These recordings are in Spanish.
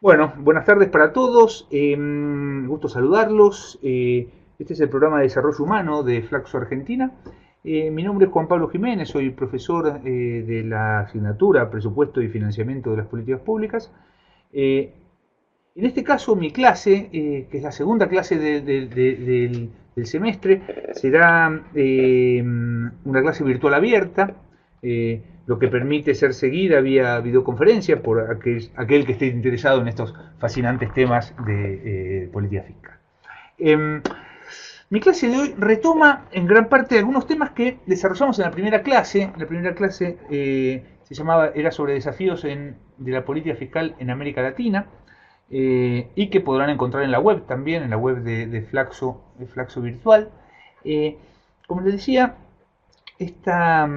Bueno, buenas tardes para todos. Gusto saludarlos. Este es el programa de desarrollo humano de Flaxo Argentina. Mi nombre es Juan Pablo Jiménez, soy profesor de la asignatura Presupuesto y Financiamiento de las Políticas Públicas. Eh, en este caso, mi clase, que es la segunda clase del semestre, será una clase virtual abierta, lo que permite ser seguida vía videoconferencia por aquel que esté interesado en estos fascinantes temas de política fiscal. Em, Mi clase de hoy retoma en gran parte algunos temas que desarrollamos en la primera clase. La primera clase era sobre desafíos de la política fiscal en América Latina, y que podrán encontrar en la web también, en la web de Flaxo Virtual. Eh, Como les decía, esta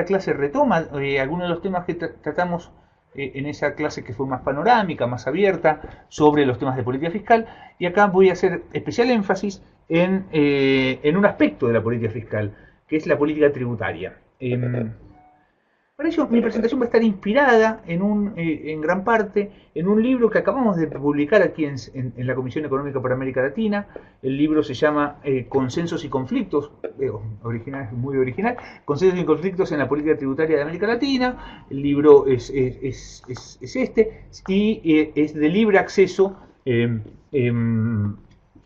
clase retoma algunos de los temas que tratamos en esa clase que fue más panorámica, más abierta, sobre los temas de política fiscal, y acá voy a hacer especial énfasis en un aspecto de la política fiscal, que es la política tributaria. Para ello, mi presentación va a estar inspirada en gran parte en un libro que acabamos de publicar aquí en la Comisión Económica para América Latina. El libro se llama Consensos y Conflictos, muy original, Consensos y Conflictos en la Política Tributaria de América Latina. El libro es este y es de libre acceso en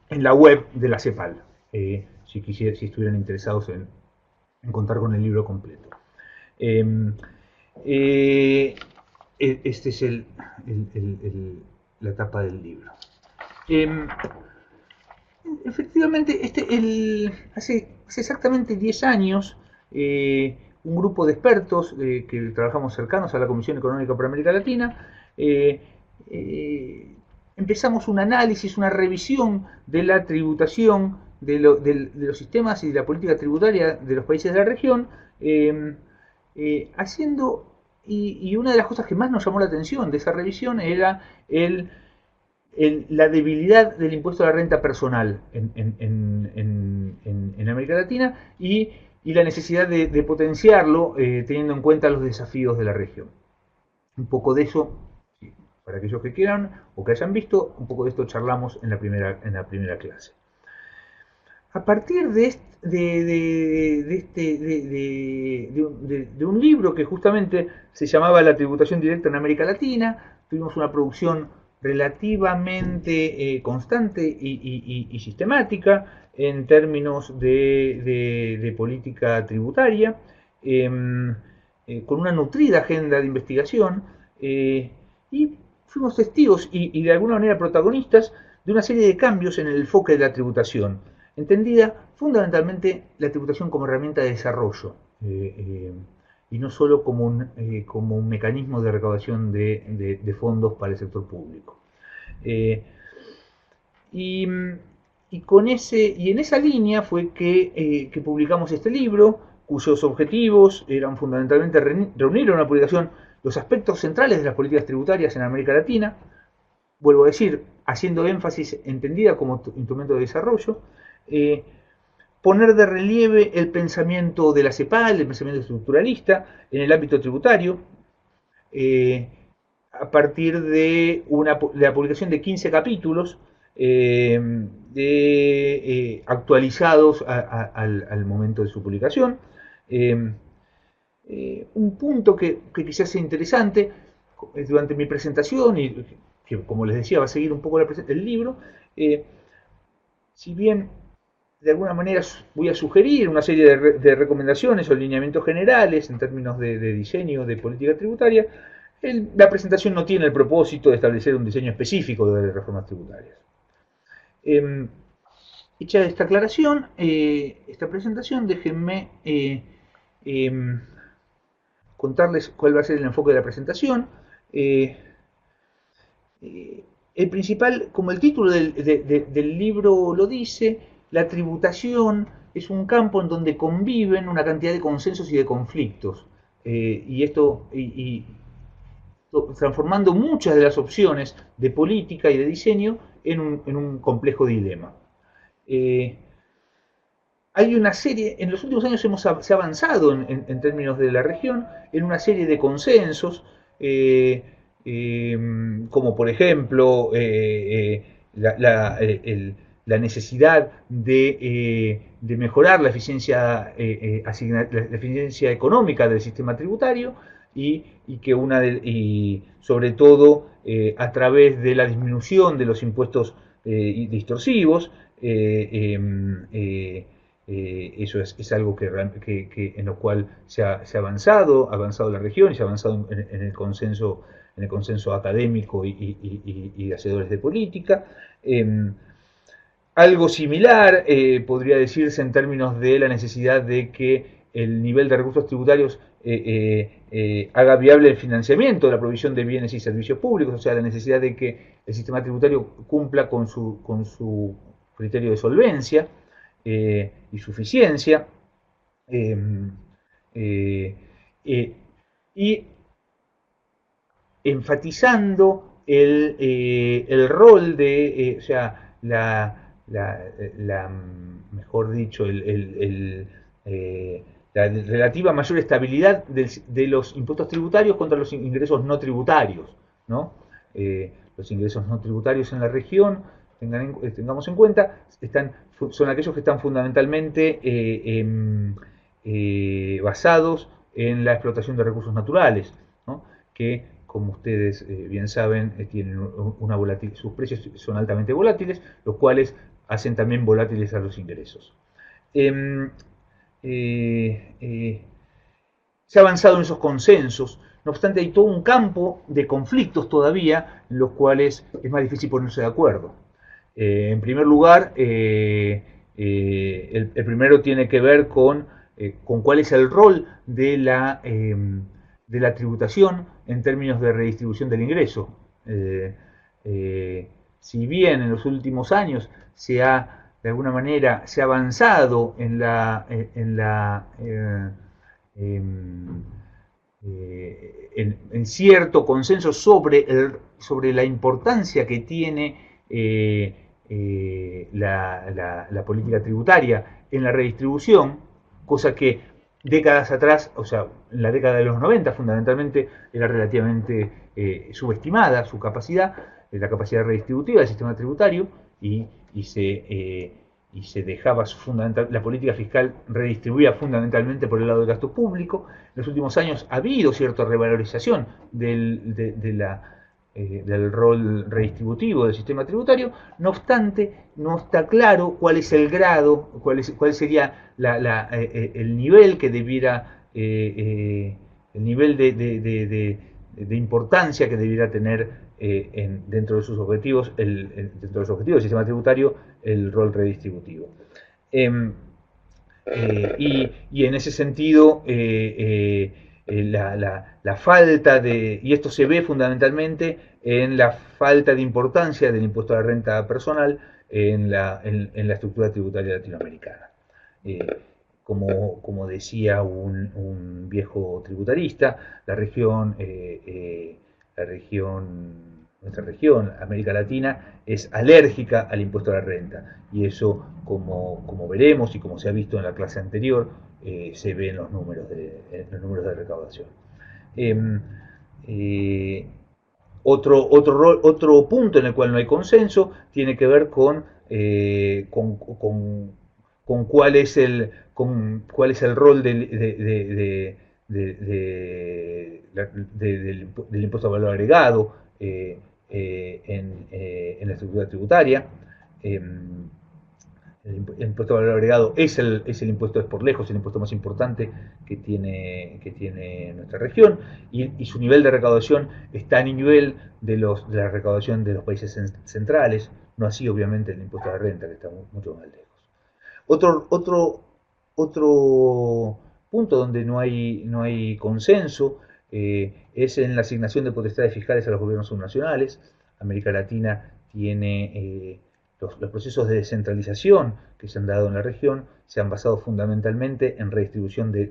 la web de la CEPAL, si estuvieran interesados en contar con el libro completo. Eh, este es la tapa del libro. Eh, Efectivamente, hace exactamente 10 años, un grupo de expertos que trabajamos cercanos a la Comisión Económica para América Latina, eh, empezamos un análisis, una revisión de la tributación de los sistemas y de la política tributaria de los países de la región, haciendo, y una de las cosas que más nos llamó la atención de esa revisión era la debilidad del impuesto a la renta personal en América Latina y la necesidad de potenciarlo teniendo en cuenta los desafíos de la región. Un poco de eso, para aquellos que quieran o que hayan visto, un poco de esto charlamos en la primera clase. A partir de un libro que justamente se llamaba La tributación directa en América Latina, tuvimos una producción relativamente constante y sistemática en términos de política tributaria, con una nutrida agenda de investigación, y fuimos testigos y de alguna manera protagonistas de una serie de cambios en el enfoque de la tributación, entendida fundamentalmente la tributación como herramienta de desarrollo, y no solo como un mecanismo de recaudación de fondos para el sector público. Eh, y, y en esa línea fue que publicamos este libro, cuyos objetivos eran fundamentalmente reunir en una publicación los aspectos centrales de las políticas tributarias en América Latina, vuelvo a decir, haciendo énfasis entendida como instrumento de desarrollo, eh, poner de relieve el pensamiento de la CEPAL, el pensamiento estructuralista en el ámbito tributario, eh, a partir de la publicación de 15 capítulos actualizados al momento de su publicación. Eh, un punto que quizás sea interesante durante mi presentación, y que como les decía va a seguir un poco el libro, si bien de alguna manera voy a sugerir una serie de recomendaciones o lineamientos generales en términos de diseño de política tributaria, la presentación no tiene el propósito de establecer un diseño específico de reformas tributarias. Eh, Hecha esta aclaración, esta presentación, déjenme contarles cuál va a ser el enfoque de la presentación. Eh, el principal, como el título del libro lo dice, la tributación es un campo en donde conviven una cantidad de consensos y de conflictos. Y transformando muchas de las opciones de política y de diseño en un complejo dilema. Eh, Hay una serie, en los últimos años se ha avanzado en términos de la región, en una serie de consensos, como por ejemplo la necesidad de mejorar la eficiencia, la eficiencia económica del sistema tributario y que y sobre todo a través de la disminución de los impuestos distorsivos, eso es algo en lo cual se ha avanzado la región y se ha avanzado en el consenso académico y de hacedores de política. Algo similar podría decirse en términos de la necesidad de que el nivel de recursos tributarios haga viable el financiamiento de la provisión de bienes y servicios públicos, o sea, la necesidad de que el sistema tributario cumpla con su criterio de solvencia y suficiencia. Eh, eh, eh, y enfatizando el rol de, o sea, mejor dicho, la relativa mayor estabilidad de los impuestos tributarios contra los ingresos no tributarios, ¿no? Los ingresos no tributarios en la región, tengamos en cuenta, son aquellos que están fundamentalmente basados en la explotación de recursos naturales, ¿no? Que, como ustedes bien saben, tienen sus precios son altamente volátiles, los cuales hacen también volátiles a los ingresos. Eh, eh, eh, se ha avanzado en esos consensos, no obstante hay todo un campo de conflictos todavía en los cuales es más difícil ponerse de acuerdo. En primer lugar, el primero tiene que ver con cuál es el rol de la tributación en términos de redistribución del ingreso. Si bien en los últimos años de alguna manera, se ha avanzado en cierto consenso sobre la importancia que tiene la política tributaria en la redistribución, cosa que décadas atrás, o sea, en la década de los 90 fundamentalmente, era relativamente subestimada su capacidad, la capacidad redistributiva del sistema tributario, y, y se, eh, y se dejaba la política fiscal redistribuida fundamentalmente por el lado del gasto público. En los últimos años ha habido cierta revalorización del rol redistributivo del sistema tributario, no obstante, no está claro cuál es el grado, cuál sería el nivel que debiera, el nivel de importancia que debiera tener dentro de sus objetivos, dentro de los objetivos del sistema tributario, el rol redistributivo. Y en ese sentido, la falta y esto se ve fundamentalmente en la falta de importancia del impuesto a la renta personal en la estructura tributaria latinoamericana. Como decía un viejo tributarista, nuestra región, América Latina, es alérgica al impuesto a la renta. Y eso, como veremos y como se ha visto en la clase anterior, se ve en los números de recaudación. Otro punto en el cual no hay consenso tiene que ver con cuál es el rol del impuesto a valor agregado en la estructura tributaria. El impuesto a valor agregado es el impuesto, es por lejos el impuesto más importante que tiene nuestra región, y su nivel de recaudación está a nivel de la recaudación de los países centrales, no así obviamente el impuesto a la renta, que está mucho más lejos. Otro punto donde no hay consenso es en la asignación de potestades fiscales a los gobiernos subnacionales. América Latina tiene los procesos de descentralización que se han dado en la región se han basado fundamentalmente en redistribución de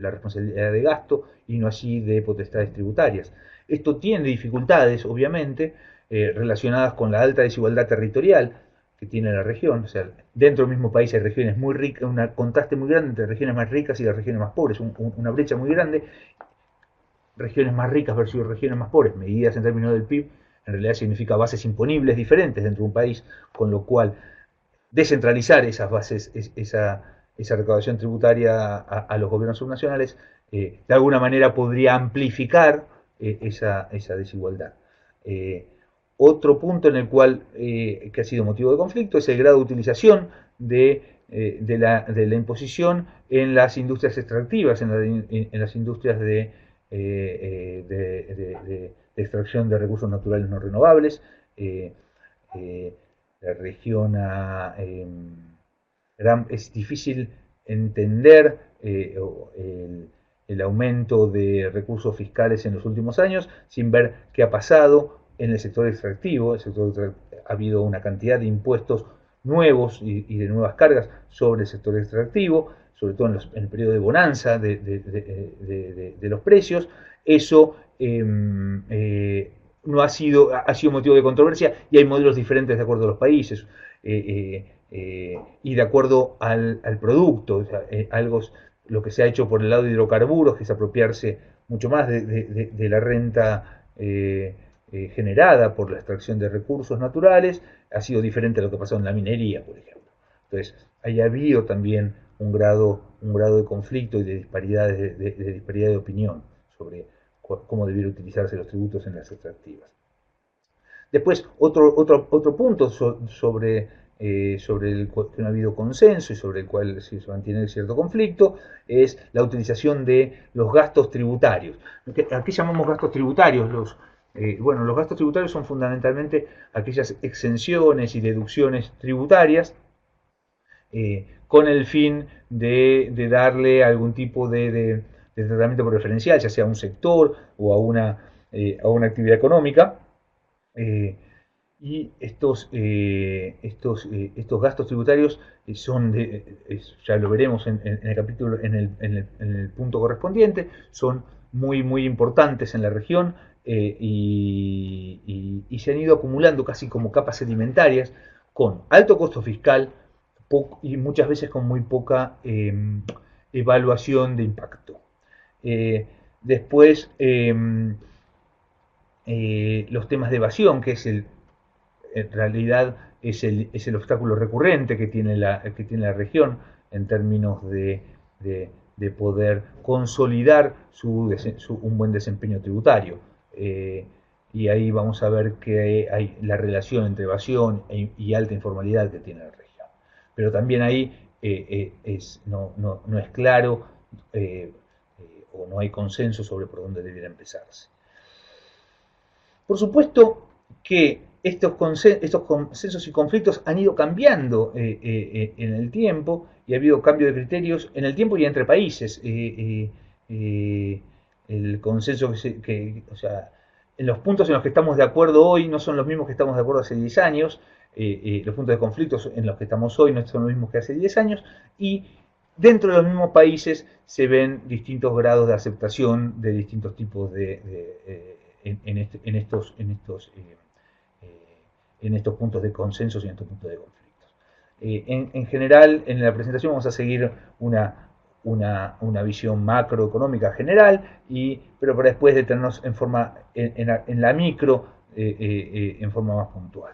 la responsabilidad de gasto y no así de potestades tributarias. Esto tiene dificultades, obviamente, relacionadas con la alta desigualdad territorial que tiene la región. O sea, dentro del mismo país hay regiones muy ricas, un contraste muy grande entre regiones más ricas y las regiones más pobres, una brecha muy grande. regiones más ricas versus regiones más pobres, medidas en términos del PIB, en realidad significa bases imponibles diferentes dentro de un país, con lo cual descentralizar esas bases, esa recaudación tributaria a los gobiernos subnacionales, de alguna manera podría amplificar esa desigualdad. Otro punto en el cual que ha sido motivo de conflicto es el grado de utilización de la imposición en las industrias extractivas, en las industrias de extracción de recursos naturales no renovables. La región es difícil entender el aumento de recursos fiscales en los últimos años sin ver qué ha pasado en el sector extractivo. Ha habido una cantidad de impuestos nuevos y de nuevas cargas sobre el sector extractivo, sobre todo en el periodo de bonanza de los precios. Eso no ha sido motivo de controversia y hay modelos diferentes de acuerdo a los países y de acuerdo al producto. O sea, lo que se ha hecho por el lado de hidrocarburos, que es apropiarse mucho más de la renta generada por la extracción de recursos naturales, ha sido diferente a lo que pasó en la minería, por ejemplo. Entonces, ahí ha habido también un grado de conflicto y de disparidad de opinión sobre cómo debieran utilizarse los tributos en las extractivas. Después, otro punto sobre el que no ha habido consenso y sobre el cual se mantiene cierto conflicto, es la utilización de los gastos tributarios. ¿A qué llamamos gastos tributarios? Los gastos tributarios son fundamentalmente aquellas exenciones y deducciones tributarias con el fin de darle algún tipo de tratamiento preferencial, ya sea a un sector o a una actividad económica. Y estos gastos tributarios ya lo veremos en el capítulo, en el punto correspondiente, son muy importantes en la región y se han ido acumulando casi como capas sedimentarias con alto costo fiscal y muchas veces con muy poca evaluación de impacto. Después, los temas de evasión, que en realidad es el obstáculo recurrente que tiene la región en términos de poder consolidar un buen desempeño tributario. Y ahí vamos a ver que hay la relación entre evasión y alta informalidad que tiene la región. Pero también ahí no es claro o no hay consenso sobre por dónde debiera empezarse. Por supuesto que estos consensos y conflictos han ido cambiando en el tiempo y ha habido cambio de criterios en el tiempo y entre países. El consenso o sea, en los puntos en los que estamos de acuerdo hoy no son los mismos que estamos de acuerdo hace 10 años, los puntos de conflicto en los que estamos hoy no son los mismos que hace 10 años, y dentro de los mismos países se ven distintos grados de aceptación de distintos tipos en estos puntos de consenso y en estos puntos de conflictos. En general, en la presentación vamos a seguir una visión macroeconómica general, pero para después detenernos en la micro en forma más puntual.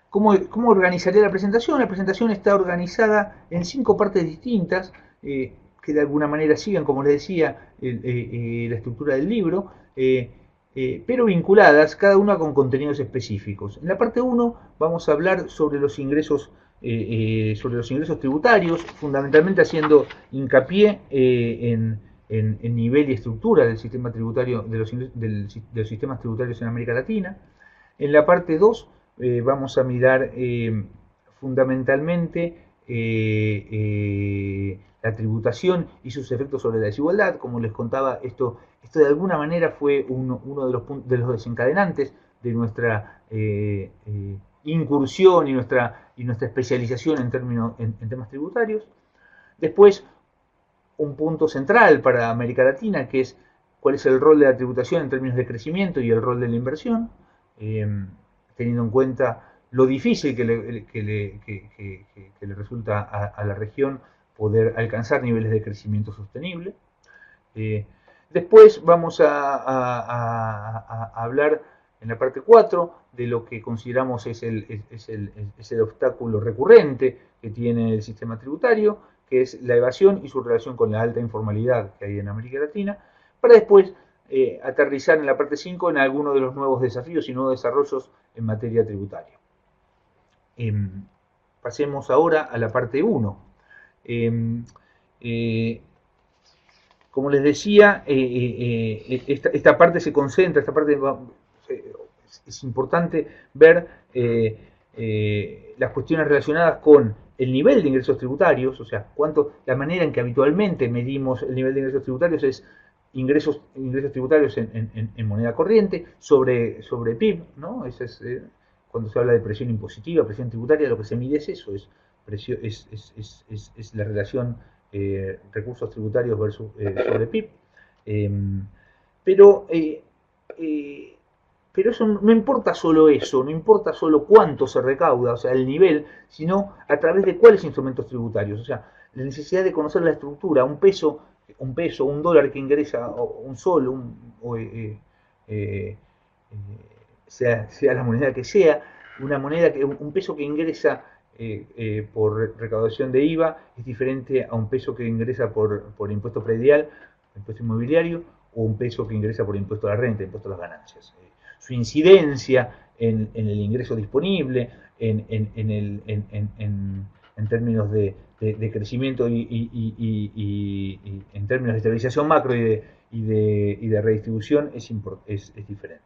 ¿Cómo organizaría la presentación? La presentación está organizada en 5 partes distintas que de alguna manera siguen, como les decía, la estructura del libro, pero vinculadas cada una con contenidos específicos. En la parte 1 vamos a hablar sobre los ingresos tributarios, fundamentalmente haciendo hincapié en nivel y estructura del sistema tributario, de los sistemas tributarios en América Latina. En la parte 2 vamos a mirar fundamentalmente la tributación y sus efectos sobre la desigualdad. Como les contaba, esto de alguna manera fue uno de los desencadenantes de nuestra incursión y nuestra especialización en temas tributarios. Después, un punto central para América Latina, que es cuál es el rol de la tributación en términos de crecimiento y el rol de la inversión, teniendo en cuenta lo difícil que le resulta a la región poder alcanzar niveles de crecimiento sostenible. Después vamos a hablar en la parte 4 de lo que consideramos es el obstáculo recurrente que tiene el sistema tributario, que es la evasión y su relación con la alta informalidad que hay en América Latina, para después aterrizar en la parte 5 en algunos de los nuevos desafíos y nuevos desarrollos en materia tributaria. Pasemos ahora a la parte 1. Como les decía, esta parte se concentra, es importante ver las cuestiones relacionadas con el nivel de ingresos tributarios, o sea, la manera en que habitualmente medimos el nivel de ingresos tributarios es ingresos tributarios en moneda corriente sobre PIB, ¿no? Cuando se habla de presión impositiva, presión tributaria, lo que se mide es eso, es la relación recursos tributarios versus sobre PIB. Pero eso no importa solo eso, no importa solo cuánto se recauda, o sea, el nivel, sino a través de cuáles instrumentos tributarios. O sea, la necesidad de conocer la estructura, un peso, un dólar que ingresa, o un sol, sea la moneda que sea, un peso que ingresa por recaudación de IVA es diferente a un peso que ingresa por impuesto predial, impuesto inmobiliario, o un peso que ingresa por impuesto a la renta, impuesto a las ganancias. Su incidencia en el ingreso disponible, en términos de crecimiento y en términos de estabilización macro y de redistribución es diferente.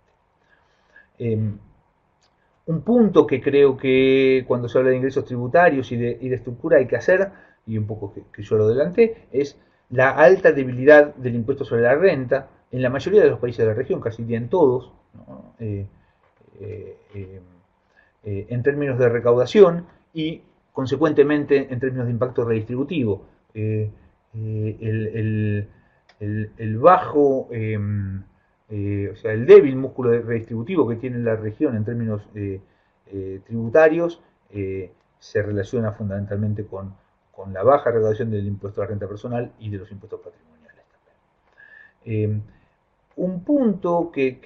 Un punto que creo que cuando se habla de ingresos tributarios y de estructura hay que hacer, y un poco que yo lo adelanté, es la alta debilidad del impuesto sobre la renta en la mayoría de los países de la región, casi bien todos, ¿no? En términos de recaudación y consecuentemente en términos de impacto redistributivo. El bajo, o sea, el débil músculo redistributivo que tiene la región en términos tributarios se relaciona fundamentalmente con la baja recaudación del impuesto a la renta personal y de los impuestos patrimoniales también. Un punto que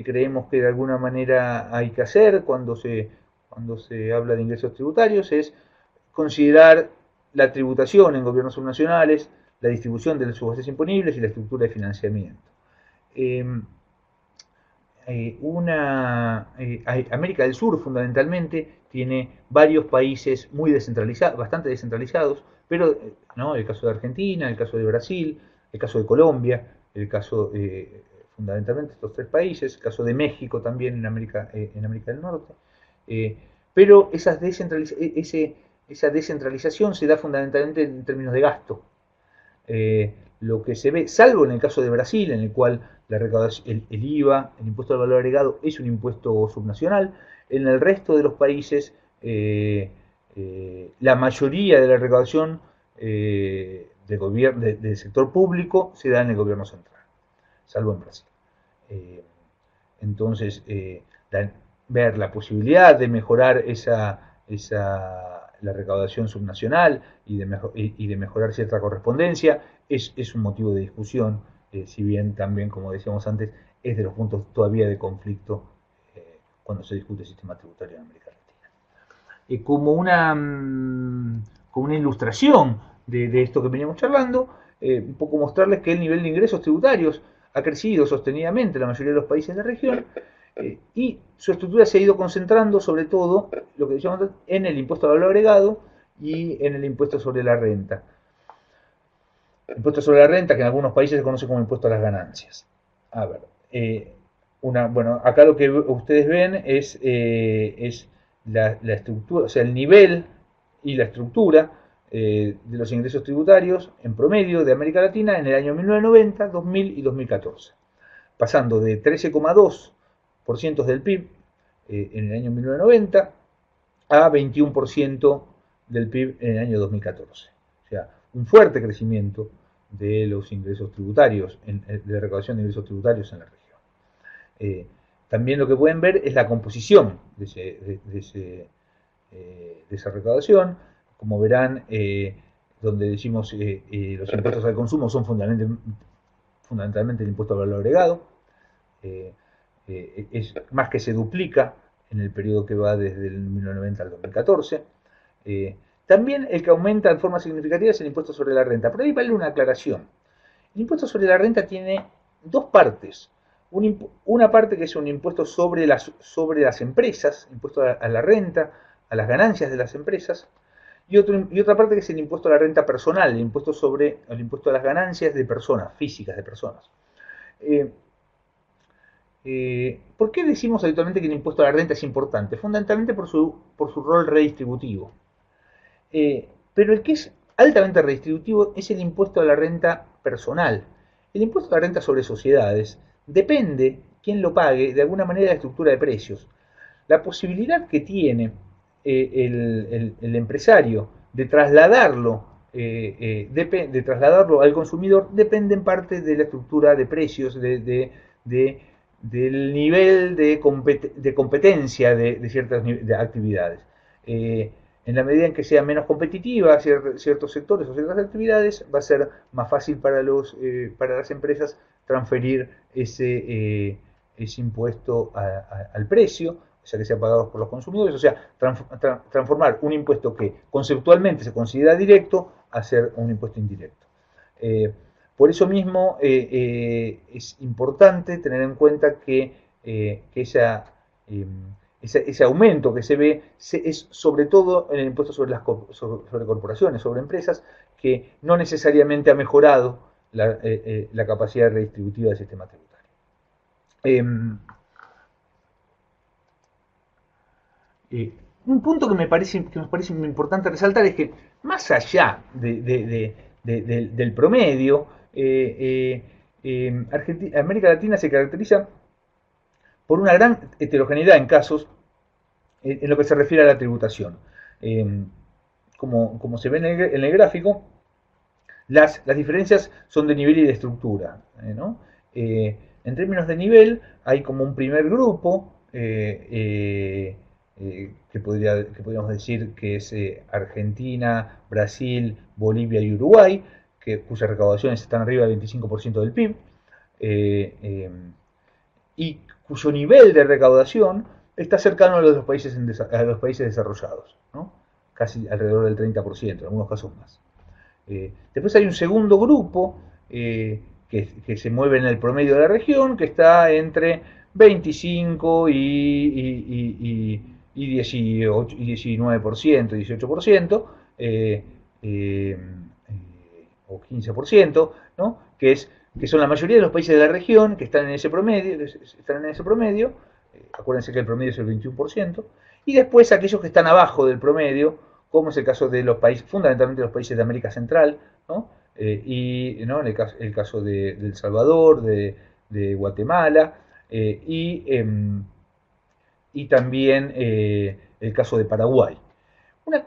creemos que de alguna manera hay que hacer cuando se habla de ingresos tributarios es considerar la tributación en gobiernos subnacionales, la distribución de los subastas imponibles y la estructura de financiamiento. América del Sur fundamentalmente tiene varios países muy descentralizados, bastante descentralizados, pero ¿no? El caso de Argentina, el caso de Brasil, el caso de Colombia, el caso fundamentalmente estos tres países, el caso de México también en América del Norte, pero esa descentralización se da fundamentalmente en términos de gasto. Lo que se ve, salvo en el caso de Brasil, en el cual la recaudación, el IVA, el impuesto al valor agregado, es un impuesto subnacional, en el resto de los países la mayoría de la recaudación del sector público se da en el gobierno central, salvo en Brasil. Entonces, ver la posibilidad de mejorar la recaudación subnacional y de mejorar cierta correspondencia es un motivo de discusión, si bien también, como decíamos antes, es de los puntos todavía de conflicto cuando se discute el sistema tributario en América Latina. Como una ilustración de esto que veníamos charlando, un poco mostrarles que el nivel de ingresos tributarios ha crecido sostenidamente en la mayoría de los países de la región, y su estructura se ha ido concentrando sobre todo, lo que decíamos antes, en el impuesto al valor agregado y en el impuesto sobre la renta. El impuesto sobre la renta, que en algunos países se conoce como impuesto a las ganancias. A ver, bueno, acá lo que ustedes ven es la estructura, o sea, el nivel y la estructura de los ingresos tributarios en promedio de América Latina en el año 1990, 2000 y 2014, pasando de 13,2% del PIB en el año 1990 a 21% del PIB en el año 2014. O sea, un fuerte crecimiento de los ingresos tributarios, de la recaudación de ingresos tributarios en la región. También lo que pueden ver es la composición de esa recaudación. Como verán, donde decimos los impuestos al consumo son fundamentalmente el impuesto al valor agregado. Es más que se duplica en el periodo que va desde el 1990 al 2014. También el que aumenta de forma significativa es el impuesto sobre la renta. Pero ahí vale una aclaración. El impuesto sobre la renta tiene dos partes. Una parte que es un impuesto sobre las empresas, impuesto a la renta, a las ganancias de las empresas, y otra parte que es el impuesto a la renta personal, el impuesto a las ganancias de personas, físicas de personas. ¿Por qué decimos habitualmente que el impuesto a la renta es importante? Fundamentalmente por su rol redistributivo. Pero el que es altamente redistributivo es el impuesto a la renta personal. El impuesto a la renta sobre sociedades depende quién lo pague de alguna manera de la estructura de precios. La posibilidad que tiene el empresario de trasladarlo al consumidor depende en parte de la estructura de precios, del nivel de competencia de ciertas actividades. En la medida en que sea menos competitiva ciertos sectores o ciertas actividades, va a ser más fácil para las empresas transferir ese impuesto al precio, o sea, que sea pagado por los consumidores, o sea, transformar un impuesto que conceptualmente se considera directo a ser un impuesto indirecto. Por eso mismo es importante tener en cuenta que ese aumento que se ve es sobre todo en el impuesto sobre corporaciones, sobre empresas, que no necesariamente ha mejorado la capacidad redistributiva del sistema tributario. Un punto que me parece muy importante resaltar es que más allá del promedio, América Latina se caracteriza por una gran heterogeneidad en casos en lo que se refiere a la tributación. Como se ve en el gráfico, las diferencias son de nivel y de estructura, ¿no? En términos de nivel, hay como un primer grupo que podríamos decir que es Argentina, Brasil, Bolivia y Uruguay, cuyas recaudaciones están arriba del 25% del PIB, y cuyo nivel de recaudación está cercano a los países desarrollados, ¿no? Casi alrededor del 30%, en algunos casos más. Después hay un segundo grupo que se mueve en el promedio de la región, que está entre 25 y 19%, 18%, o 15%, ¿no? que son la mayoría de los países de la región que están en ese promedio, acuérdense que el promedio es el 21%, y después aquellos que están abajo del promedio, como es el caso de los países, fundamentalmente los países de América Central, ¿no? ¿no? el caso de El Salvador, de Guatemala, y también el caso de Paraguay.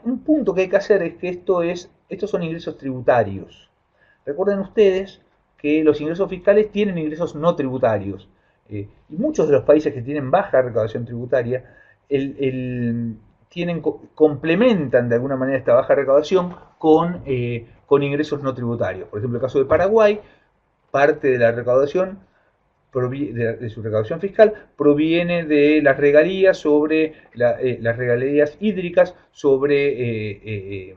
Un punto que hay que hacer es que estos son ingresos tributarios. Recuerden ustedes que los ingresos fiscales tienen ingresos no tributarios. Y muchos de los países que tienen baja recaudación tributaria complementan de alguna manera esta baja recaudación con ingresos no tributarios. Por ejemplo, el caso de Paraguay, parte de la recaudación de su recaudación fiscal proviene de las regalías las regalías hídricas sobre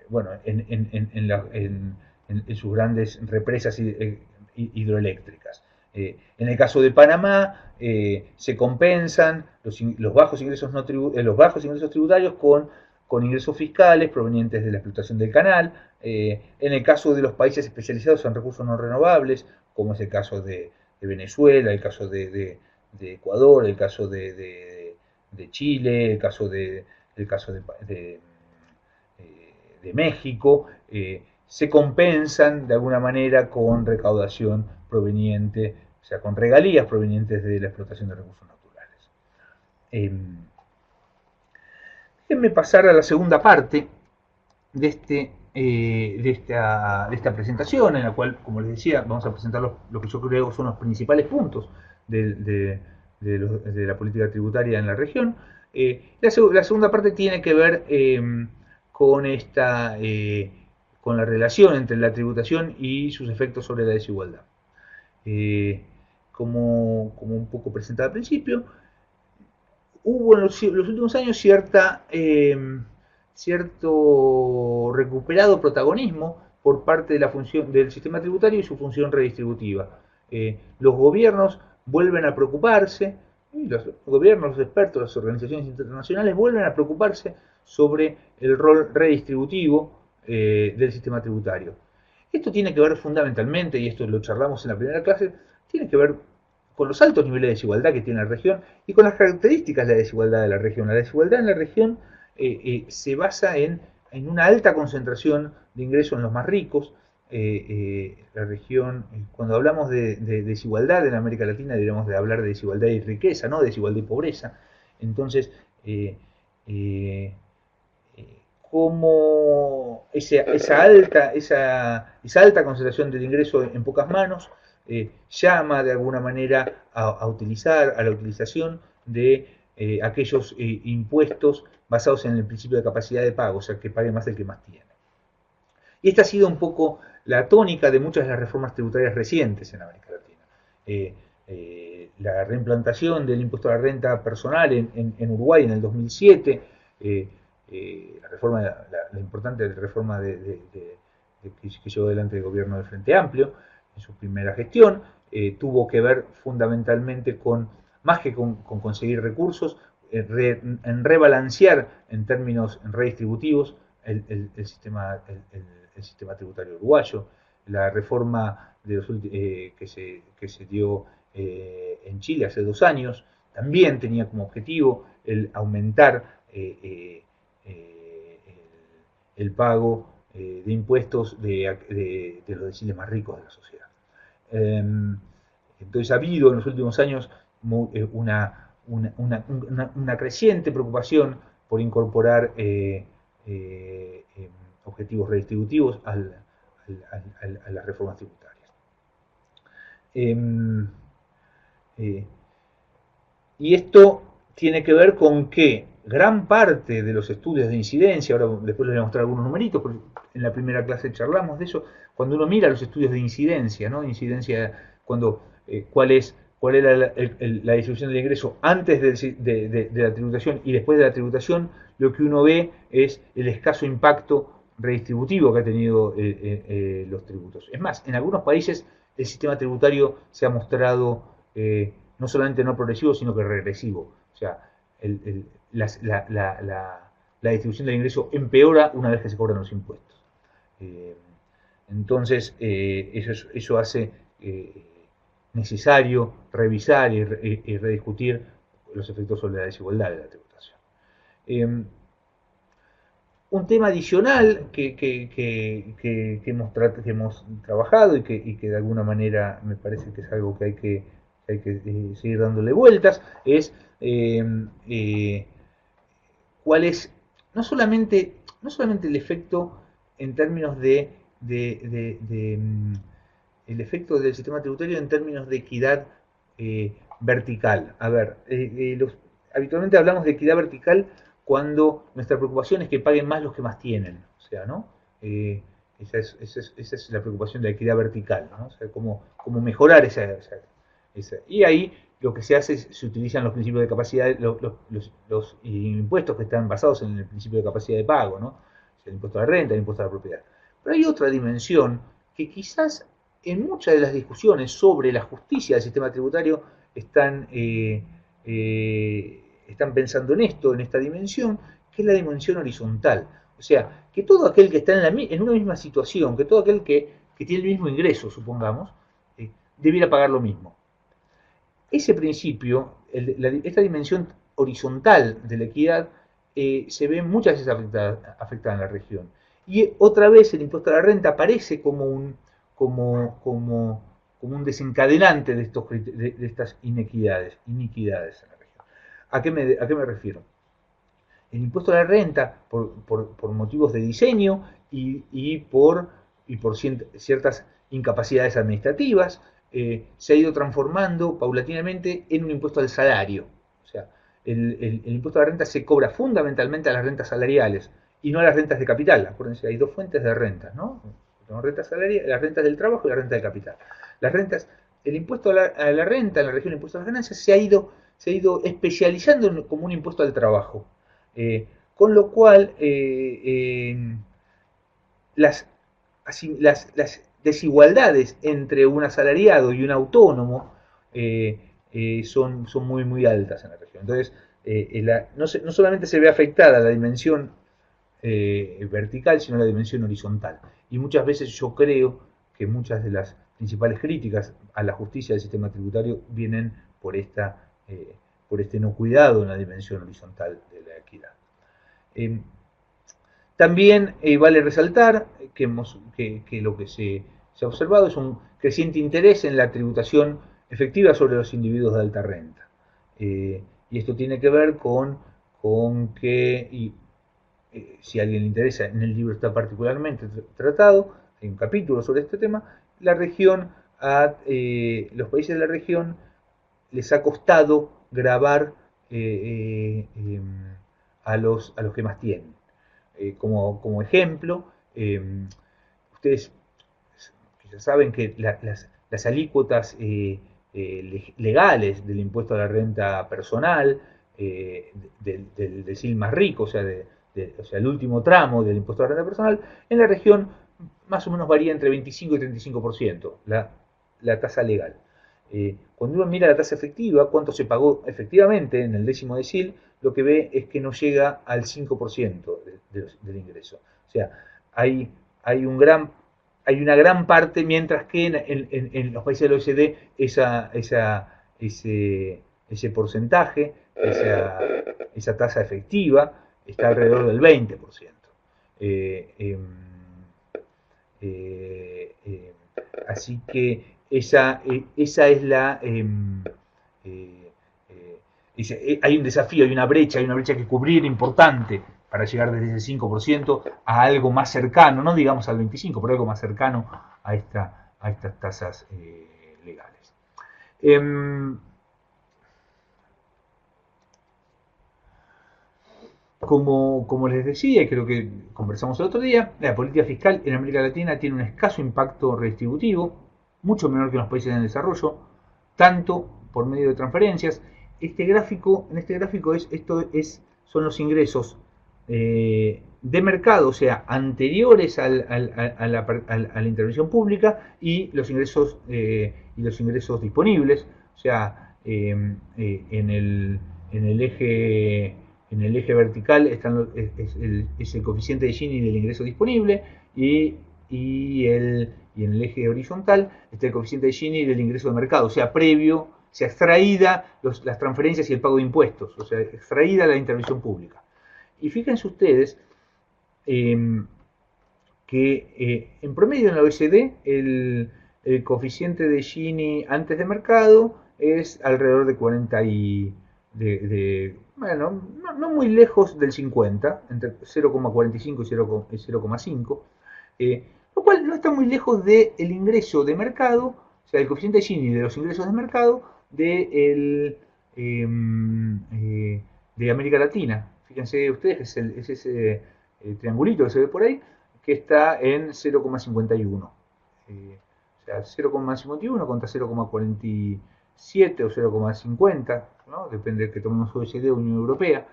bueno, en sus grandes represas hidroeléctricas. En el caso de Panamá se compensan los bajos ingresos tributarios con ingresos fiscales provenientes de la explotación del canal. En el caso de los países especializados en recursos no renovables, como es el caso de Venezuela, el caso de Ecuador, el caso de Chile, el caso de México, se compensan de alguna manera con recaudación proveniente, o sea, con regalías provenientes de la explotación de recursos naturales. Déjenme pasar a la segunda parte de esta presentación, en la cual, como les decía, vamos a presentar lo que yo creo son los principales puntos de la política tributaria en la región. La segunda parte tiene que ver con con la relación entre la tributación y sus efectos sobre la desigualdad. Como un poco presentado al principio, hubo en los últimos años cierto recuperado protagonismo por parte de la función del sistema tributario y su función redistributiva. Los gobiernos vuelven a preocuparse, y los gobiernos, los expertos, las organizaciones internacionales vuelven a preocuparse sobre el rol redistributivo del sistema tributario. Esto tiene que ver fundamentalmente, y esto lo charlamos en la primera clase, tiene que ver con los altos niveles de desigualdad que tiene la región y con las características de la desigualdad de la región. La desigualdad en la región se basa en una alta concentración de ingresos en los más ricos. La región, cuando hablamos de desigualdad en América Latina, deberíamos de hablar de desigualdad y riqueza, no de desigualdad y pobreza. Entonces, como esa alta concentración del ingreso en pocas manos llama de alguna manera a la utilización de aquellos impuestos basados en el principio de capacidad de pago, o sea, que pague más el que más tiene. Y esta ha sido un poco la tónica de muchas de las reformas tributarias recientes en América Latina. La reimplantación del impuesto a la renta personal en Uruguay en el 2007, la importante reforma que llevó adelante el gobierno del Frente Amplio en su primera gestión, tuvo que ver fundamentalmente más que con conseguir recursos, en rebalancear en términos redistributivos el sistema tributario uruguayo. La reforma que se dio en Chile hace 2 años también tenía como objetivo el aumentar el pago de impuestos de los deciles más ricos de la sociedad. Entonces ha habido en los últimos años una creciente preocupación por incorporar objetivos redistributivos a las reformas tributarias. Y esto tiene que ver con que gran parte de los estudios de incidencia, ahora después les voy a mostrar algunos numeritos, porque en la primera clase charlamos de eso, cuando uno mira los estudios de incidencia, ¿no? Incidencia, cuál era la distribución del ingreso antes de la tributación y después de la tributación, lo que uno ve es el escaso impacto redistributivo que ha tenido los tributos. Es más, en algunos países el sistema tributario se ha mostrado no solamente no progresivo, sino que regresivo. O sea, la distribución del ingreso empeora una vez que se cobran los impuestos. Entonces, eso hace necesario revisar y rediscutir los efectos sobre la desigualdad de la tributación. Un tema adicional que hemos trabajado y que de alguna manera me parece que es algo que hay que seguir dándole vueltas, es cuál es no solamente el efecto en términos el efecto del sistema tributario en términos de equidad vertical. A ver, habitualmente hablamos de equidad vertical cuando nuestra preocupación es que paguen más los que más tienen, o sea, ¿no? Esa es la preocupación de la equidad vertical, ¿no? O sea, cómo mejorar esa. Y ahí lo que se hace es, se utilizan los principios de capacidad, los impuestos que están basados en el principio de capacidad de pago, ¿no? O sea, el impuesto a la renta, el impuesto a la propiedad. Pero hay otra dimensión que quizás en muchas de las discusiones sobre la justicia del sistema tributario están pensando en esto, en esta dimensión, que es la dimensión horizontal. O sea, que todo aquel que está en una misma situación, que todo aquel que tiene el mismo ingreso, supongamos, debiera pagar lo mismo. Ese principio, esta dimensión horizontal de la equidad, se ve muchas veces afectada en la región. Y otra vez el impuesto a la renta aparece como un desencadenante de estas iniquidades en la región. ¿A qué me refiero? El impuesto a la renta, por motivos de diseño y por ciertas incapacidades administrativas, se ha ido transformando paulatinamente en un impuesto al salario. O sea, el impuesto a la renta se cobra fundamentalmente a las rentas salariales y no a las rentas de capital. Acuérdense, hay dos fuentes de rentas, ¿no? Las rentas del trabajo y la renta del capital. Las rentas, el impuesto a la renta en la región de impuestos a las ganancias se ha ido especializando como un impuesto al trabajo. Con lo cual, las, las desigualdades entre un asalariado y un autónomo son muy altas en la región. Entonces, no solamente se ve afectada la dimensión vertical, sino la dimensión horizontal. Y muchas veces yo creo que muchas de las principales críticas a la justicia del sistema tributario vienen por este no cuidado en la dimensión horizontal de la equidad. También vale resaltar que lo que se ha observado es un creciente interés en la tributación efectiva sobre los individuos de alta renta. Y esto tiene que ver con que, si a alguien le interesa, en el libro está particularmente tratado, hay un capítulo sobre este tema, la región, los países de la región les ha costado grabar a los que más tienen. Como ejemplo, ustedes ya saben que las alícuotas legales del impuesto a la renta personal, del decil más rico, o sea, el último tramo del impuesto a la renta personal, en la región más o menos varía entre 25 y 35% la tasa legal. Cuando uno mira la tasa efectiva, cuánto se pagó efectivamente en el décimo decil, lo que ve es que no llega al 5% del ingreso. O sea, hay, hay, un gran, hay una gran parte, mientras que en los países del OECD ese porcentaje, esa tasa efectiva, está alrededor del 20%. Eh, eh, eh, Así que esa es hay un desafío, hay una brecha que cubrir importante para llegar desde ese 5% a algo más cercano, no digamos al 25%, pero algo más cercano a estas tasas legales. Como les decía, y creo que conversamos el otro día, la política fiscal en América Latina tiene un escaso impacto redistributivo, mucho menor que en los países en desarrollo, tanto por medio de transferencias. En este gráfico son los ingresos de mercado, o sea, anteriores a la intervención pública, y los ingresos disponibles, o sea, en el eje vertical es el coeficiente de Gini del ingreso disponible y en el eje horizontal está el coeficiente de Gini del ingreso de mercado, o sea, previo, o sea, extraída las transferencias y el pago de impuestos, o sea, extraída la intervención pública. Y fíjense ustedes que en promedio en la OECD el coeficiente de Gini antes de mercado es alrededor de 40 bueno, no muy lejos del 50, entre 0,45 y 0,5, lo cual no está muy lejos del ingreso de mercado, o sea, el coeficiente de Gini de los ingresos de mercado de América Latina. Fíjense ustedes, es ese triangulito que se ve por ahí, que está en 0,51. O sea, 0,51 contra 0,47 o 0,50, ¿no? Depende de que tomemos OECD o Unión Europea,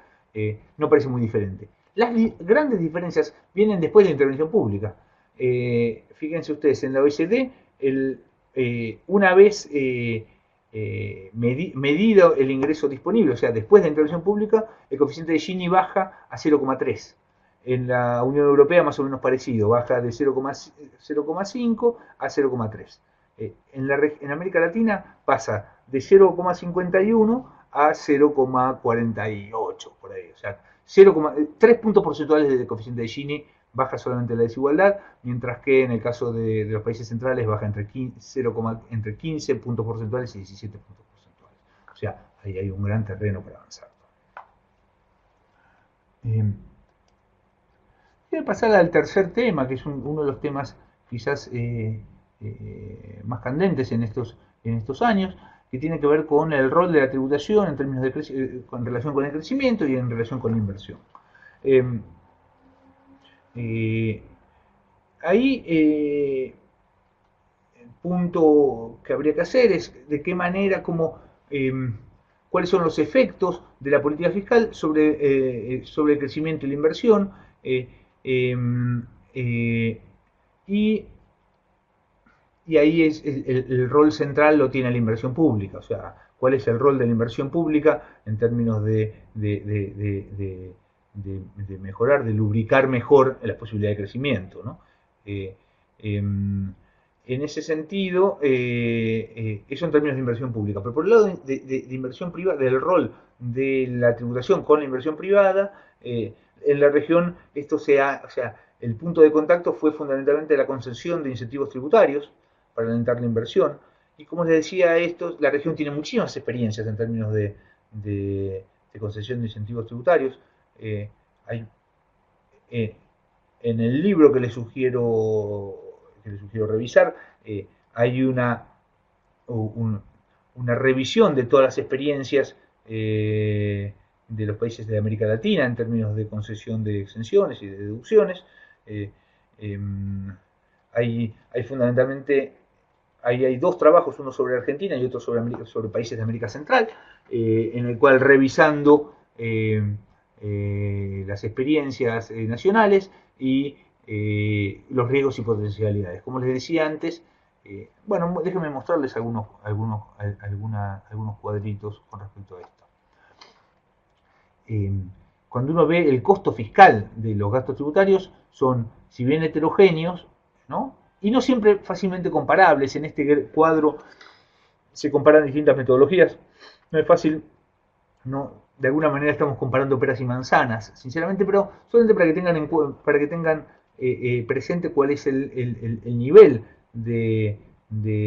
no parece muy diferente. Las grandes diferencias vienen después de la intervención pública. Fíjense ustedes, en la OECD, una vez medido el ingreso disponible, o sea, después de la intervención pública, el coeficiente de Gini baja a 0,3. En la Unión Europea más o menos parecido, baja de 0,5 a 0,3. En América Latina pasa de 0,51 a 0,48 por ahí. O sea, 3 puntos porcentuales de coeficiente de Gini baja solamente la desigualdad, mientras que en el caso de los países centrales baja entre 15 puntos porcentuales y 17 puntos porcentuales. O sea, ahí hay un gran terreno para avanzar. Voy a pasar al tercer tema, que es uno de los temas quizás más candentes en estos años, que tiene que ver con el rol de la tributación en términos de con relación con el crecimiento y en relación con la inversión. Eh, eh, ahí el punto que habría que hacer es de qué manera, cuáles son los efectos de la política fiscal sobre el crecimiento y la inversión, eh, eh, eh, y, y, ahí el rol central lo tiene la inversión pública, o sea, cuál es el rol de la inversión pública en términos de mejorar, de lubricar mejor las posibilidades de crecimiento, ¿no? Eh, eh, en ese sentido, eso en términos de inversión pública. Pero por el lado de inversión privada, del rol de la tributación con la inversión privada, en la región esto o sea, el punto de contacto fue fundamentalmente la concesión de incentivos tributarios para alentar la inversión. Y como les decía, la región tiene muchísimas experiencias en términos de concesión de incentivos tributarios. Hay, eh, en el libro que les sugiero revisar, hay una revisión de todas las experiencias de los países de América Latina en términos de concesión de exenciones y de deducciones. Eh, eh, hay fundamentalmente hay dos trabajos, uno sobre Argentina y otro sobre países de América Central, en el cual revisando las experiencias nacionales y los riesgos y potencialidades. Como les decía antes, bueno, déjenme mostrarles algunos cuadritos con respecto a esto. Cuando uno ve el costo fiscal de los gastos tributarios, son, si bien heterogéneos, ¿no? Y no siempre fácilmente comparables. En este cuadro se comparan distintas metodologías. No es fácil, no, de alguna manera estamos comparando peras y manzanas, sinceramente, pero solamente para que tengan presente cuál es el nivel de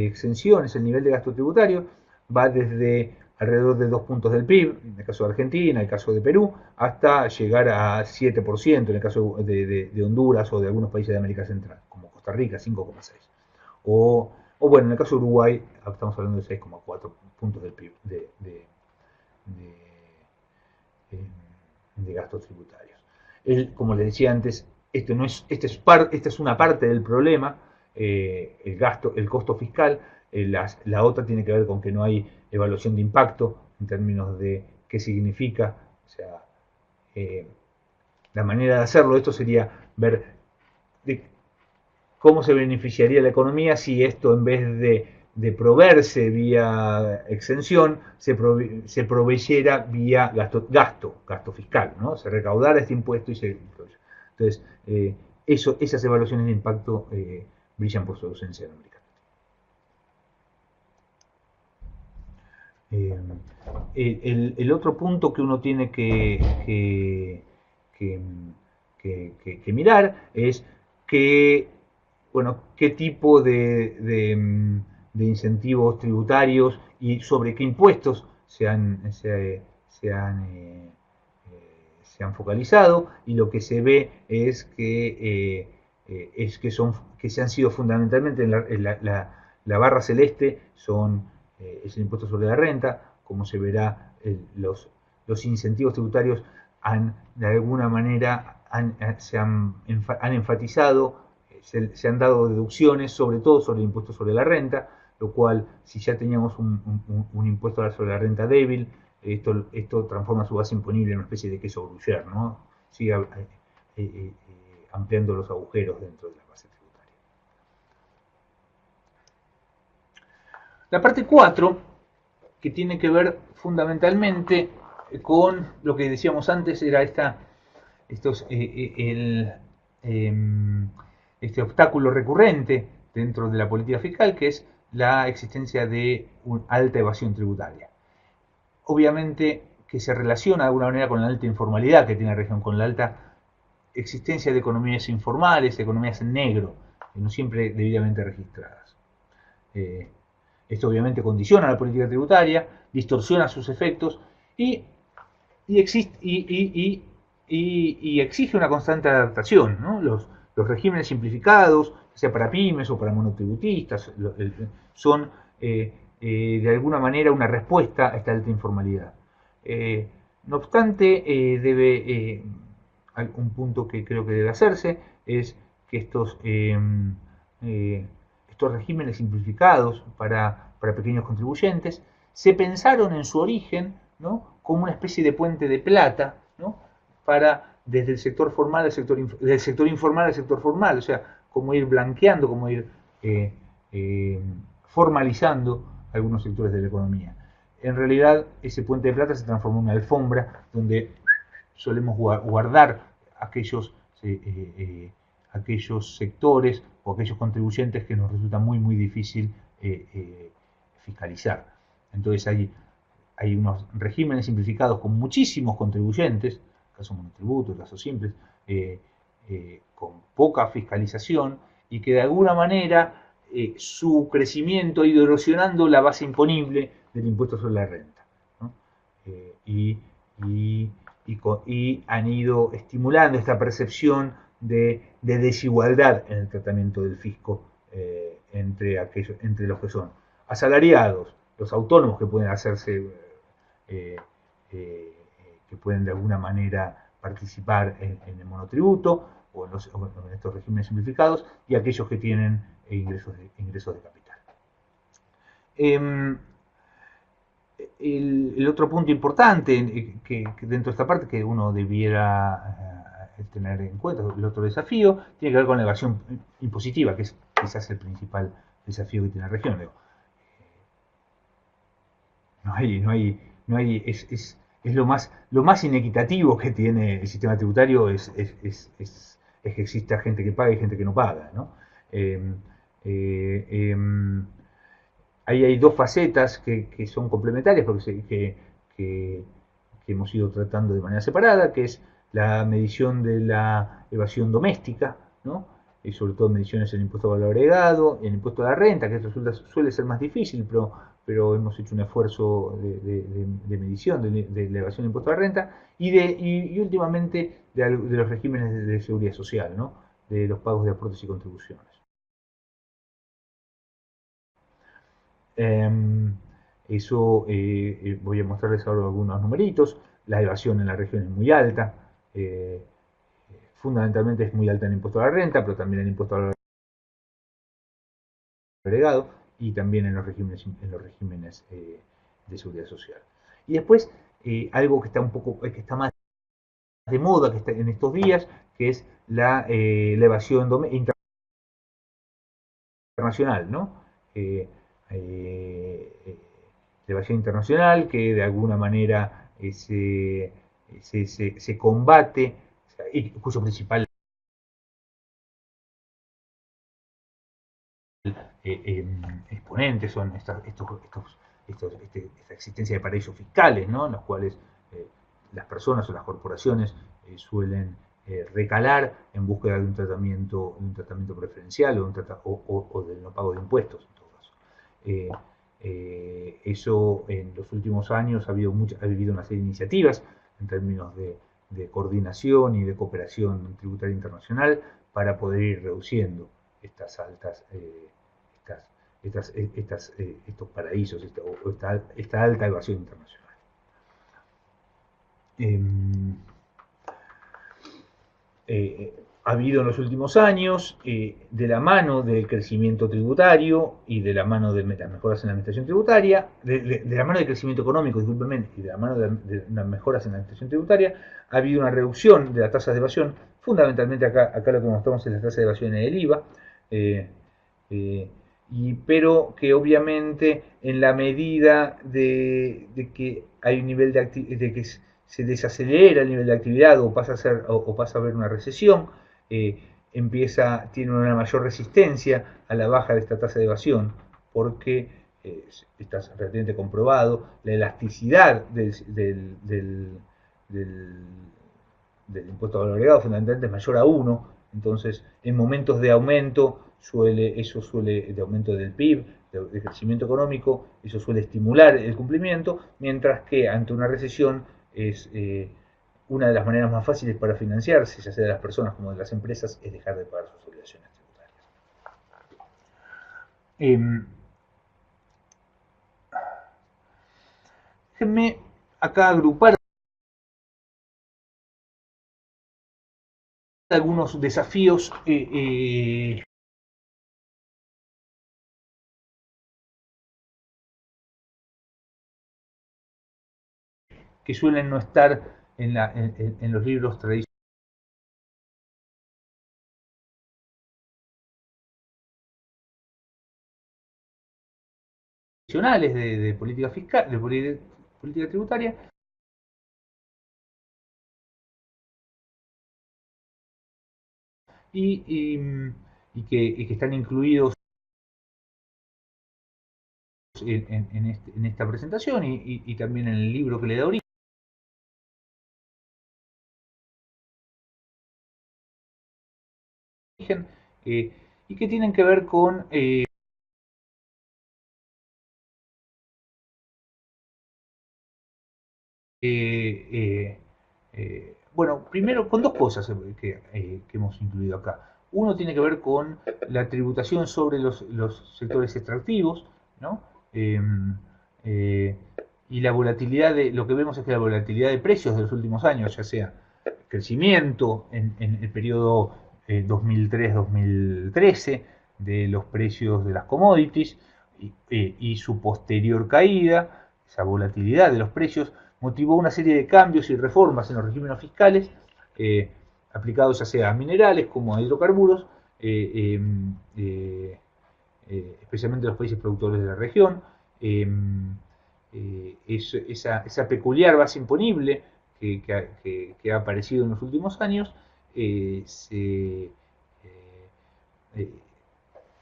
exenciones, el nivel de gasto tributario. Va desde alrededor de 2 puntos del PIB, en el caso de Argentina, en el caso de Perú, hasta llegar a 7% en el caso de Honduras o de algunos países de América Central, como Costa Rica, 5,6%. O bueno, en el caso de Uruguay, estamos hablando de 6,4 puntos del PIB de gastos tributarios. Como les decía antes, esta es una parte del problema, el costo fiscal. La otra tiene que ver con que no hay evaluación de impacto en términos de qué significa, o sea, la manera de hacerlo, esto sería ver cómo se beneficiaría la economía si esto, en vez de proveerse vía exención, se proveyera vía gasto fiscal, ¿no? Se recaudara este impuesto y se proveyera. Entonces, esas evaluaciones de impacto brillan por su ausencia en América. El otro punto que uno tiene que mirar es bueno, qué tipo de incentivos tributarios y sobre qué impuestos se han focalizado, y lo que se ve es que se han sido fundamentalmente en la barra celeste es el impuesto sobre la renta. Como se verá, los incentivos tributarios de alguna manera han enfatizado, se han dado deducciones, sobre todo sobre el impuesto sobre la renta, lo cual, si ya teníamos un impuesto sobre la renta débil, esto transforma su base imponible en una especie de queso gruyère, ¿no? Sigue ampliando los agujeros dentro de la base tributaria. La parte 4, que tiene que ver fundamentalmente con lo que decíamos antes, era este obstáculo recurrente dentro de la política fiscal, que es la existencia de una alta evasión tributaria. Obviamente que se relaciona de alguna manera con la alta informalidad que tiene la región, con la alta existencia de economías informales, de economías en negro, que no siempre debidamente registradas. Esto obviamente condiciona la política tributaria, distorsiona sus efectos y exige una constante adaptación, ¿no? Los regímenes simplificados, sea para pymes o para monotributistas, son de alguna manera una respuesta a esta alta informalidad. No obstante, un punto que creo que debe hacerse es que estos regímenes simplificados para pequeños contribuyentes se pensaron en su origen, ¿no?, como una especie de puente de plata, ¿no?, para desde el sector formal del sector informal al sector formal, o sea, como ir blanqueando, como ir eh, eh, formalizando algunos sectores de la economía. En realidad, ese puente de plata se transformó en una alfombra donde solemos guardar aquellos, aquellos sectores o aquellos contribuyentes que nos resulta muy difícil fiscalizar. Entonces hay unos regímenes simplificados con muchísimos contribuyentes, el caso monotributo, el caso simples, con poca fiscalización y que de alguna manera su crecimiento ha ido erosionando la base imponible del impuesto sobre la renta, ¿no? Y, y, y, han ido estimulando esta percepción de desigualdad en el tratamiento del fisco entre los que son asalariados, los autónomos que pueden hacerse, eh, eh, que pueden de alguna manera participar en el monotributo o en estos regímenes simplificados, y aquellos que tienen ingresos de capital. El otro punto importante que dentro de esta parte que uno debiera tener en cuenta, el otro desafío, tiene que ver con la evasión impositiva, que es quizás el principal desafío que tiene la región. Es lo más inequitativo que tiene el sistema tributario es que exista gente que paga y gente que no paga, ¿no? Eh, eh, eh, Ahí hay dos facetas que son complementarias, porque que hemos ido tratando de manera separada, que es la medición de la evasión doméstica, ¿no?, y sobre todo mediciones en el impuesto al valor agregado, en el impuesto a la renta, que suele ser más difícil, pero hemos hecho un esfuerzo de medición de la evasión del impuesto a la renta, y últimamente de los regímenes de seguridad social, ¿no?, de los pagos de aportes y contribuciones. Eso voy a mostrarles ahora algunos numeritos. La evasión en la región es muy alta. Fundamentalmente es muy alta en el impuesto a la renta, pero también en el impuesto al valor agregado y también en los regímenes de seguridad social. Y después, algo que está que está más de moda que está en estos días, que es la evasión internacional, ¿no? De evasión internacional que de alguna manera se combate, y cuyo principal exponentes son esta existencia de paraísos fiscales, ¿no?, en los cuales las personas o las corporaciones suelen recalar en búsqueda de un tratamiento preferencial o del no pago de impuestos, en todo caso. Eso en los últimos años ha habido una serie de iniciativas en términos de coordinación y de cooperación tributaria internacional para poder ir reduciendo estas altas, estos paraísos, esta alta evasión internacional. Ha habido en los últimos años, de la mano del crecimiento tributario y de la mano de las mejoras en la administración tributaria, de la mano del crecimiento económico, discúlpenme, y de la mano de las mejoras en la administración tributaria, ha habido una reducción de las tasas de evasión. Fundamentalmente acá lo que mostramos es la tasa de evasión en el IVA, pero que obviamente en la medida de que hay un nivel de que se desacelera el nivel de actividad o pasa a haber una recesión, tiene una mayor resistencia a la baja de esta tasa de evasión, porque está relativamente comprobado la elasticidad del impuesto al valor agregado, fundamentalmente es mayor a 1, entonces en momentos de aumento de aumento del PIB, de crecimiento económico, eso suele estimular el cumplimiento, mientras que ante una recesión es una de las maneras más fáciles para financiarse, ya sea de las personas como de las empresas, es dejar de pagar sus obligaciones tributarias. Déjenme acá agrupar algunos desafíos que suelen no estar en los libros tradicionales de política fiscal, de política tributaria, y, y, y que están incluidos en esta presentación y también en el libro que le da origen, y que tienen que ver con eh, bueno, primero con dos cosas que hemos incluido acá. Uno tiene que ver con la tributación sobre los sectores extractivos, ¿no? Eh, eh, y la volatilidad de, lo que vemos es que la volatilidad de precios de los últimos años, ya sea crecimiento en el periodo 2003-2013 de los precios de las commodities y su posterior caída, esa volatilidad de los precios, motivó una serie de cambios y reformas en los regímenes fiscales eh, aplicados ya sea a minerales como a hidrocarburos, eh, eh, especialmente en los países productores de la región. Eh, esa peculiar base imponible que ha aparecido en los últimos años eh,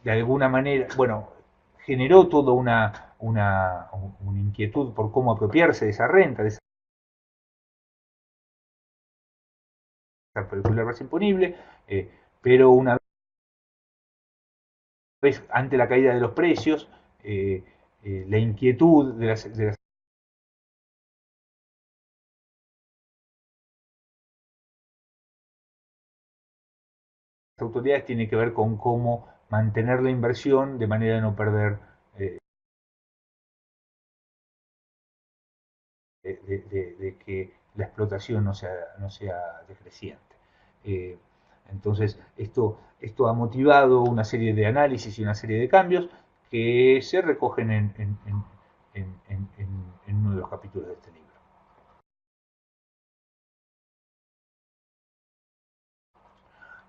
de alguna manera, bueno, generó toda una inquietud por cómo apropiarse de esa renta, de esa peculiar base imponible, pero una vez ante la caída de los precios, eh, la inquietud de las autoridades tiene que ver con cómo mantener la inversión de manera de no perder, eh, de que la explotación no sea decreciente. Eh, entonces, esto ha motivado una serie de análisis y una serie de cambios que se recogen en uno de los capítulos de este libro.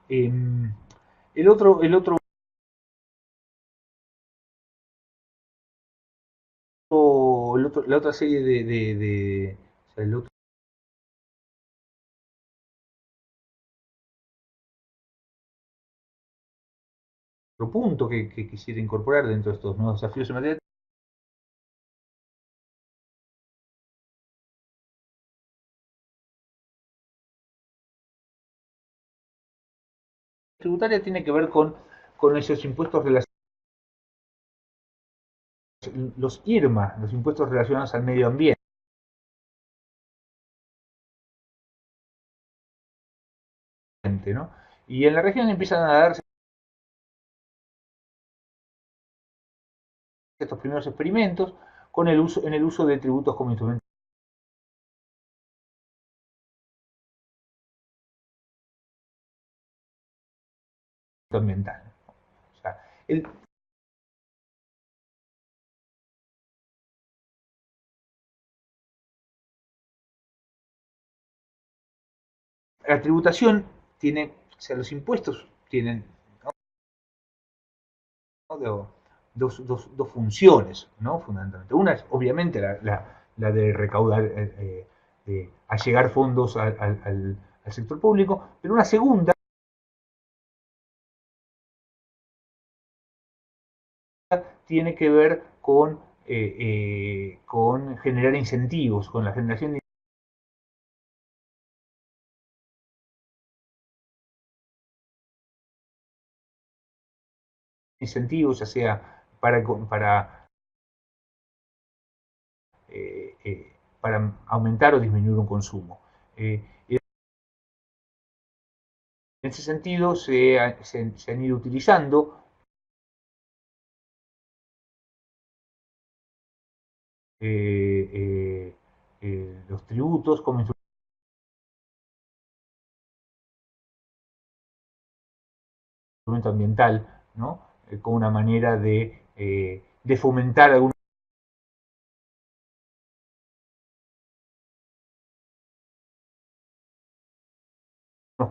Eh, la otra serie o sea, el otro punto que quisiera incorporar dentro de estos nuevos desafíos en materia tributaria tiene que ver con esos impuestos relacionados, los IRMA, los impuestos relacionados al medio ambiente, ¿no? Y en la región empiezan a darse estos primeros experimentos en el uso de tributos como instrumento ambiental. O sea, la tributación tiene, o sea, los impuestos tienen, ¿no? Dos funciones, ¿no? Fundamentalmente. Una es obviamente la de recaudar, allegar fondos al sector público, pero una segunda tiene que ver con generar incentivos, con la generación de incentivos, ya sea para aumentar o disminuir un consumo. En ese sentido, se han ido utilizando los tributos como instrumento ambiental, ¿no? Como una manera de fomentar algunos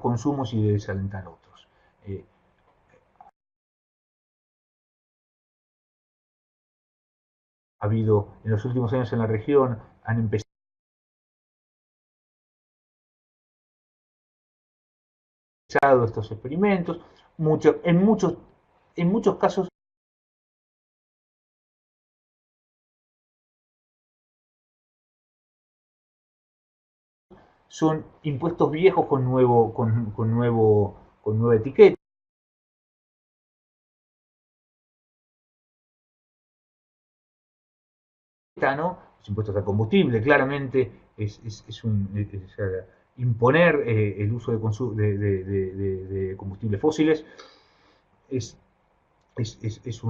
consumos y de desalentar otros. Ha habido en los últimos años en la región, han empezado estos experimentos, en muchos casos son impuestos viejos con nueva etiqueta, ¿no? Los impuestos al combustible, claramente imponer el uso de combustibles fósiles es, es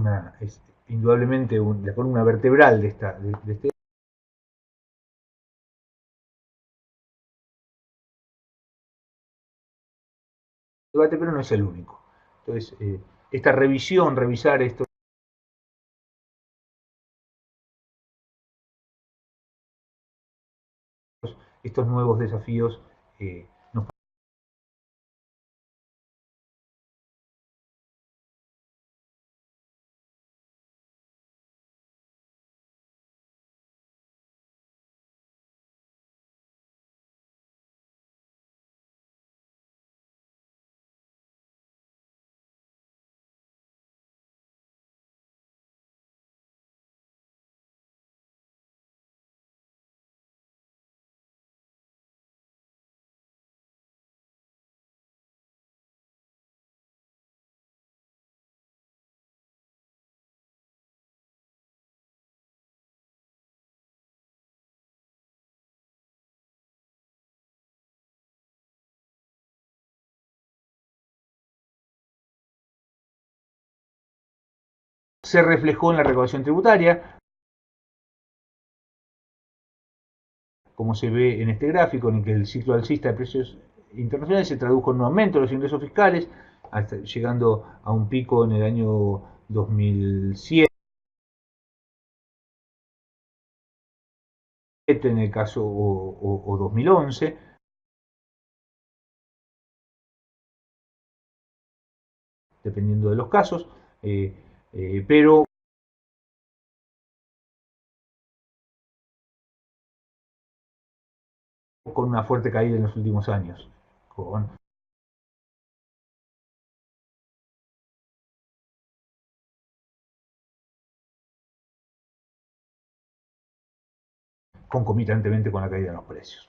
indudablemente la columna vertebral de este debate, pero no es el único. Entonces, esta revisar estos nuevos desafíos, nos se reflejó en la recaudación tributaria, como se ve en este gráfico, en el que el ciclo alcista de precios internacionales se tradujo en un aumento de los ingresos fiscales, hasta llegando a un pico en el año 2007, en el caso, o 2011, dependiendo de los casos, pero con una fuerte caída en los últimos años, con concomitantemente con la caída de los precios.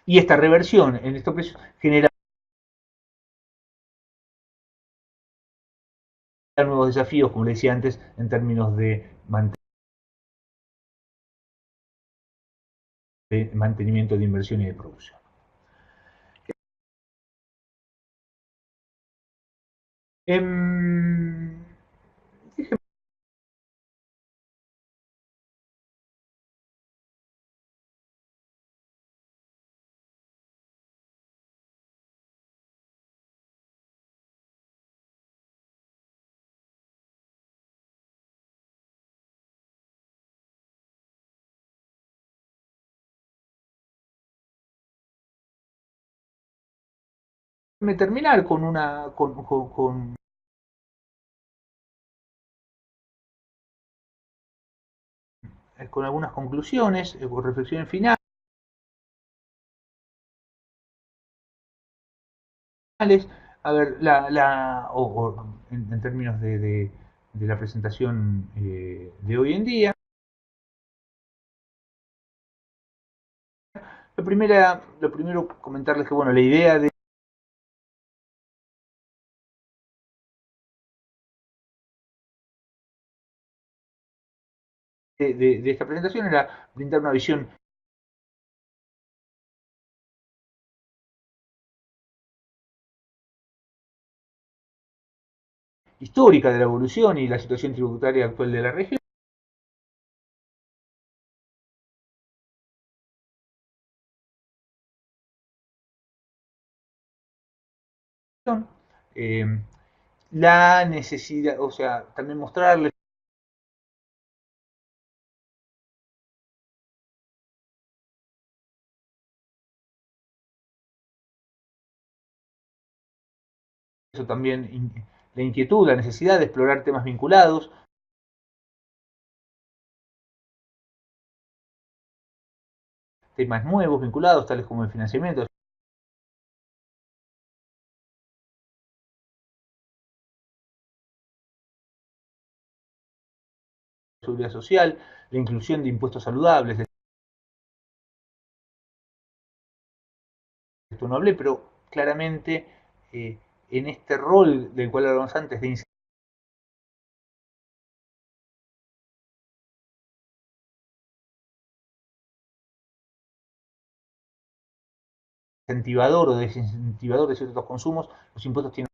Y esta reversión en estos precios genera nuevos desafíos, como le decía antes, en términos de mantenimiento de inversión y de producción. Em, déjeme terminar con algunas conclusiones, reflexiones finales. A ver, en términos de la presentación de hoy en día, lo primero comentarles que bueno, la idea de esta presentación era brindar una visión histórica de la evolución y la situación tributaria actual de la región. Eh, la necesidad, o sea, también mostrarles eso también, la inquietud, la necesidad de explorar temas vinculados, temas nuevos vinculados, tales como el financiamiento, la seguridad social, la inclusión de impuestos saludables. De esto no hablé, pero claramente en este rol del cual hablamos antes de incentivador o desincentivador de ciertos consumos, los impuestos tienen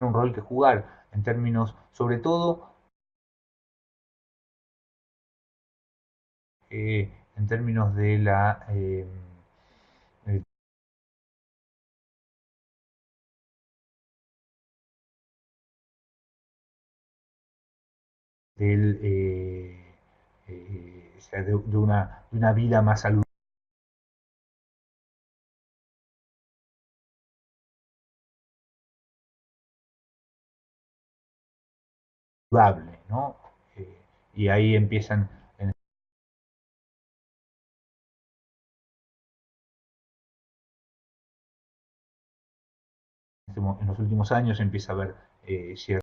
un rol que jugar en términos, sobre todo, en términos de la del, o sea, de una vida más saludable. ¿No? Y ahí empiezan, en los últimos años empieza a haber cierta,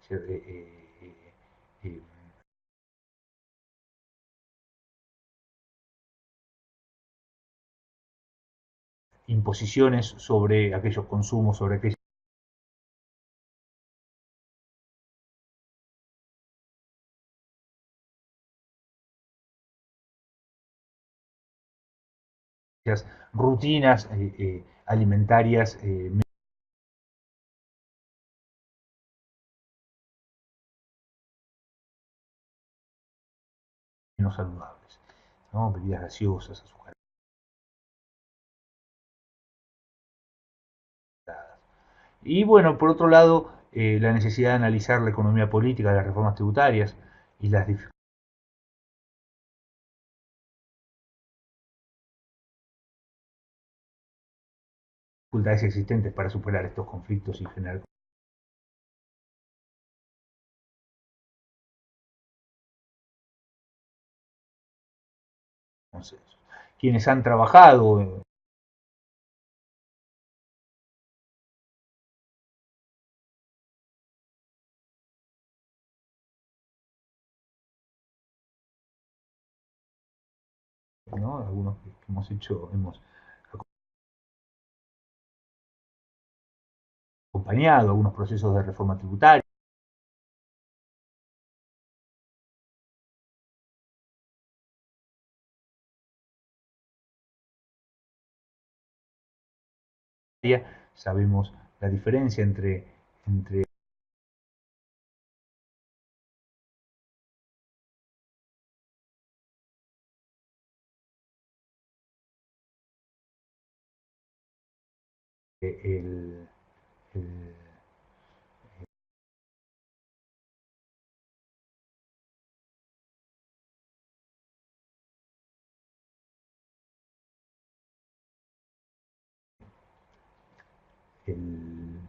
cierta eh, imposiciones sobre aquellos consumos, sobre aquellas rutinas alimentarias menos saludables, ¿no? Bebidas gaseosas, azúcares. Y bueno, por otro lado, la necesidad de analizar la economía política, las reformas tributarias y las dificultades existentes para superar estos conflictos y generar consensos. Quienes han trabajado, ¿no? Algunos que hemos hecho, hemos acompañado algunos procesos de reforma tributaria, sabemos la diferencia entre el, el, el,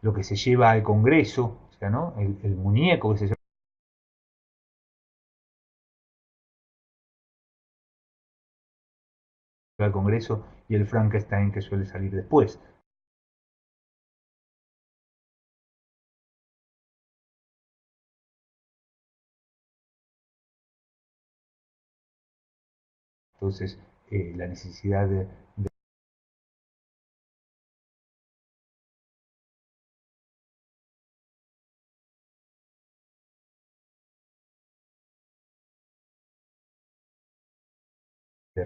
lo que se lleva al Congreso, o sea, ¿no? El muñeco que se lleva al Congreso y el Frankenstein que suele salir después. Entonces, la necesidad de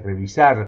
revisar